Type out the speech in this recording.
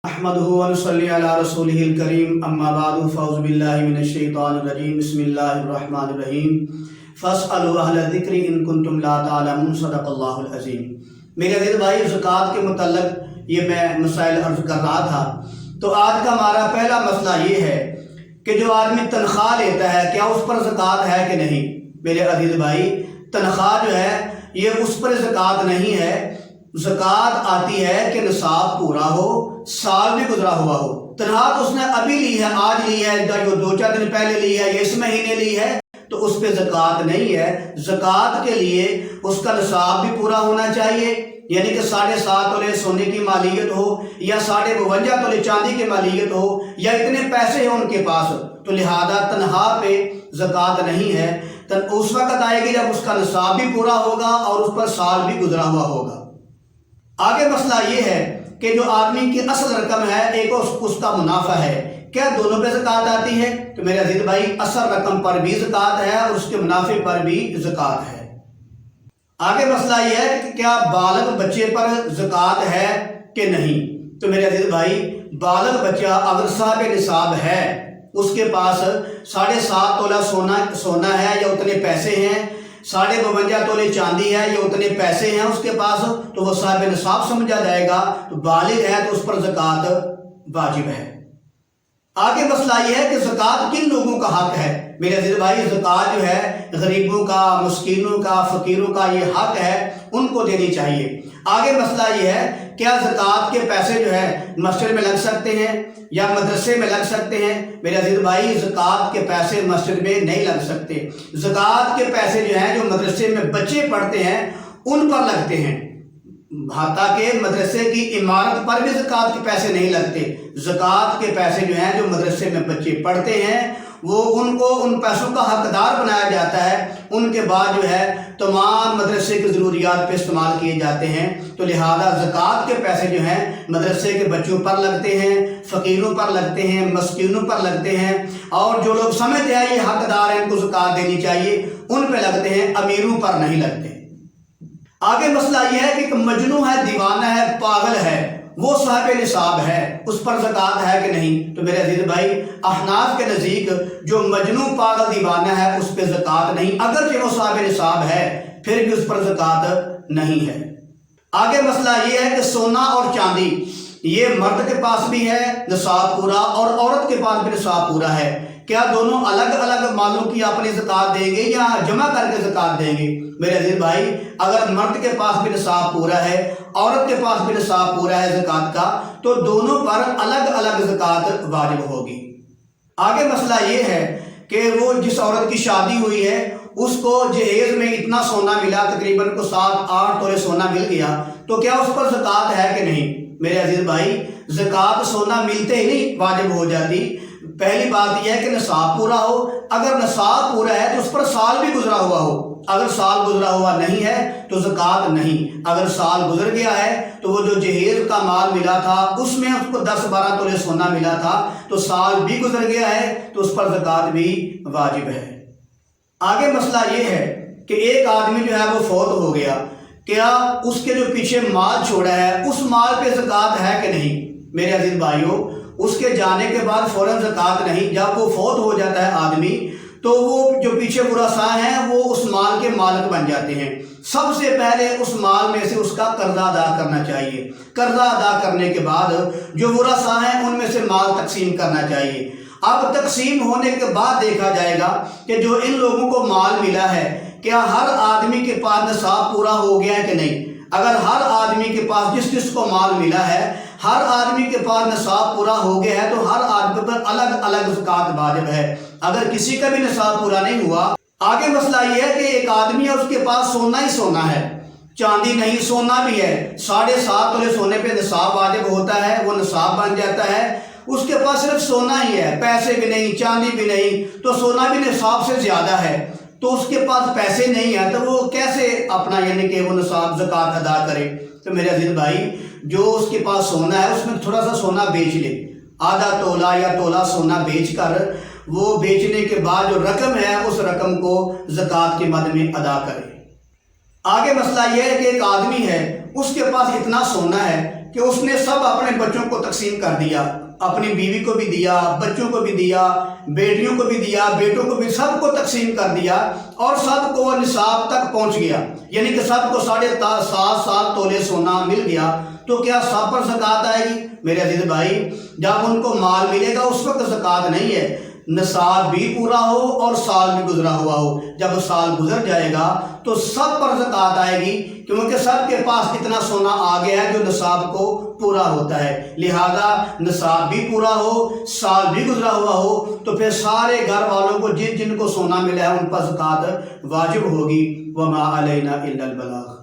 احمدہ ونصلی علی رسولہ الکریم اما بعد فاعوذ باللہ من الشیطان الرجیم بسم اللہ الرحمن الرحیم فاسألوا اہل الذکر ان کنتم لا تعلمون صدق اللہ العظیم۔ میرے عزیز بھائی، زکوٰۃ کے متعلق یہ میں مسائل عرض کر رہا تھا، تو آج کا ہمارا پہلا مسئلہ یہ ہے کہ جو آدمی تنخواہ لیتا ہے کیا اس پر زکوٰۃ ہے کہ نہیں؟ میرے عزیز بھائی، تنخواہ جو ہے یہ اس پر زکوٰۃ نہیں ہے۔ زکوٰۃ آتی ہے کہ نصاب پورا ہو، سال بھی گزرا ہوا ہو۔ تنخواہ تو اس نے ابھی لی ہے، آج لی ہے، جو 2-4 دن پہلے لی ہے یا اس مہینے لی ہے، تو اس پہ زکوٰۃ نہیں ہے۔ زکوٰۃ کے لیے اس کا نصاب بھی پورا ہونا چاہیے، یعنی کہ 7.5 تولے سونے کی مالیت ہو یا 52 تولے چاندی کی مالیت ہو یا اتنے پیسے ہوں ان کے پاس، تو لہذا تنخواہ پہ زکوٰۃ نہیں ہے۔ اس وقت آئے گی جب اس کا نصاب بھی پورا ہوگا اور اس پر سال بھی گزرا ہوا ہوگا۔ آگے مسئلہ یہ ہے کہ جو آدمی کی اصل رقم ہے، ایک اس کا منافع ہے، کیا دونوں پہ زکوٰۃ آتی ہے؟ تو میرے عزیز بھائی، اصل رقم پر بھی زکوٰۃ ہے اور اس کے منافع پر بھی زکوٰۃ ہے۔ آگے مسئلہ یہ ہے کہ کیا بالغ بچے پر زکوٰۃ ہے کہ نہیں؟ تو میرے عزیز بھائی، بالغ بچہ اگر صاحب نصاب ہے، اس کے پاس 7.5 تولہ سونا ہے یا اتنے پیسے ہیں، 52 تولے چاندی ہے یا اتنے پیسے ہیں اس کے پاس، تو وہ صاحب نصاب سمجھا جائے گا، تو بالغ ہے تو اس پر زکوٰۃ واجب ہے۔ آگے مسئلہ یہ ہے کہ زکوٰۃ کن لوگوں کا حق ہے؟ میرے عزیز بھائی، زکوٰۃ جو ہے غریبوں کا، مسکینوں کا، فقیروں کا یہ حق ہے، ان کو دینی چاہیے۔ آگے مسئلہ یہ ہے، کیا زکوٰۃ کے پیسے جو ہے مسجد میں لگ سکتے ہیں یا مدرسے میں لگ سکتے ہیں؟ میرے عزیز بھائی، زکوٰۃ کے پیسے مسجد میں نہیں لگ سکتے۔ زکوٰۃ کے پیسے جو ہیں جو مدرسے میں بچے پڑھتے ہیں ان پر لگتے ہیں، حتیٰ کہ مدرسے کی عمارت پر بھی زکوٰۃ کے پیسے نہیں لگتے۔ زکوٰۃ کے پیسے جو ہیں جو مدرسے میں بچے پڑھتے ہیں وہ ان کو ان پیسوں کا حقدار بنایا جاتا ہے، ان کے بعد جو ہے تمام مدرسے کی ضروریات پہ استعمال کیے جاتے ہیں۔ تو لہذا زکوٰۃ کے پیسے جو ہیں مدرسے کے بچوں پر لگتے ہیں، فقیروں پر لگتے ہیں، مسکینوں پر لگتے ہیں، اور جو لوگ سمجھتے ہیں یہ حقدار ہیں ان کو زکوٰۃ دینی چاہیے، ان پہ لگتے ہیں، امیروں پر نہیں لگتے۔ آگے مسئلہ یہ ہے کہ ایک مجنون ہے، دیوانہ ہے، پاگل ہے، وہ صاحب نصاب ہے، اس پر زکوٰۃ ہے کہ نہیں؟ تو میرے عزیز بھائی، احناف کے نزدیک جو مجنون، پاگل، دیوانہ ہے اس پہ زکوٰۃ نہیں، اگرچہ وہ صاحب نصاب ہے پھر بھی اس پر زکوٰۃ نہیں ہے۔ آگے مسئلہ یہ ہے کہ سونا اور چاندی یہ مرد کے پاس بھی ہے نصاب پورا اور عورت کے پاس بھی نصاب پورا ہے، کیا دونوں الگ الگ مالوں کی اپنی زکوٰۃ دیں گے یا جمع کر کے زکوٰۃ دیں گے؟ میرے عزیز بھائی، اگر مرد کے پاس بھی نصاب پورا ہے، عورت کے پاس بھی نصاب پورا ہے زکوٰۃ کا، تو دونوں پر الگ الگ زکوٰۃ واجب ہوگی۔ آگے مسئلہ یہ ہے کہ وہ جس عورت کی شادی ہوئی ہے اس کو جہیز میں اتنا سونا ملا، تقریباً کو 7-8 تولے سونا مل گیا، تو کیا اس پر زکوٰۃ ہے کہ نہیں؟ میرے عزیز بھائی، زکوٰۃ سونا ملتے ہی نہیں واجب ہو جاتی۔ پہلی بات یہ ہے کہ نصاب پورا ہو، اگر نصاب پورا ہے تو اس پر سال بھی گزرا ہوا ہو، اگر سال گزرا ہوا نہیں ہے تو زکوٰۃ نہیں۔ اگر سال گزر گیا ہے تو وہ جو جہیز کا مال ملا تھا اس میں اس کو 10-12 تولے سونا ملا تھا، تو سال بھی گزر گیا ہے تو اس پر زکوٰۃ بھی واجب ہے۔ آگے مسئلہ یہ ہے کہ ایک آدمی جو ہے وہ فوت ہو گیا، کیا اس کے جو پیچھے مال چھوڑا ہے اس مال پہ زکوٰۃ ہے کہ نہیں؟ میرے عزیز بھائیوں، اس کے جانے کے بعد فوراً زکوٰۃ نہیں، جب وہ فوت ہو جاتا ہے آدمی تو وہ جو پیچھے ورثاء ہیں وہ اس مال کے مالک بن جاتے ہیں۔ سب سے پہلے اس مال میں سے اس کا قرضہ ادا کرنا چاہیے، قرضہ ادا کرنے کے بعد جو ورثاء ہیں ان میں سے مال تقسیم کرنا چاہیے۔ اب تقسیم ہونے کے بعد دیکھا جائے گا کہ جو ان لوگوں کو مال ملا ہے کیا ہر آدمی کے پاس نصاب پورا ہو گیا ہے کہ نہیں۔ اگر ہر آدمی کے پاس جس کو مال ملا ہے ہر آدمی کے پاس نصاب پورا ہو گیا ہے تو ہر آدمی پر الگ الگ زکوٰۃ واجب ہے۔ اگر کسی کا بھی نصاب پورا نہیں ہوا، آگے مسئلہ یہ ہے کہ ایک آدمی ہے اس کے پاس سونا ہی سونا ہے، چاندی نہیں، سونا بھی ہے، 7.5 تولے سونے پہ نصاب واجب ہوتا ہے، وہ نصاب بن جاتا ہے، اس کے پاس صرف سونا ہی ہے، پیسے بھی نہیں، چاندی بھی نہیں، تو سونا بھی نصاب سے زیادہ ہے، تو اس کے پاس پیسے نہیں ہیں تو وہ کیسے اپنا یعنی کہ وہ نصاب زکوٰۃ ادا کرے؟ تو میرے عزیز بھائی، جو اس کے پاس سونا ہے اس میں تھوڑا سا سونا بیچ لے، آدھا تولہ یا تولہ سونا بیچ کر وہ بیچنے کے بعد جو رقم ہے اس رقم کو زکوٰۃ کے مد میں ادا کرے۔ آگے مسئلہ یہ ہے کہ ایک آدمی ہے، اس کے پاس اتنا سونا ہے کہ اس نے سب اپنے بچوں کو تقسیم کر دیا، اپنی بیوی کو بھی دیا، بچوں کو بھی دیا، بیٹیوں کو بھی دیا، بیٹوں کو بھی، سب کو تقسیم کر دیا اور سب کو نصاب تک پہنچ گیا، یعنی کہ سب کو 7.5 تولے سونا مل گیا، تو کیا سب پر زکوٰۃ آئے گی؟ میرے عزیز بھائی، جب ان کو مال ملے گا اس وقت زکوٰۃ نہیں ہے، نصاب بھی پورا ہو اور سال بھی گزرا ہوا ہو، جب سال گزر جائے گا تو سب پر زکوٰۃ آئے گی، کیونکہ سب کے پاس اتنا سونا آ گیا ہے جو نصاب کو پورا ہوتا ہے، لہذا نصاب بھی پورا ہو، سال بھی گزرا ہوا ہو، تو پھر سارے گھر والوں کو جن جن کو سونا ملا ہے ان پر زکوٰۃ واجب ہوگی۔ وما علینا الا البلاغ۔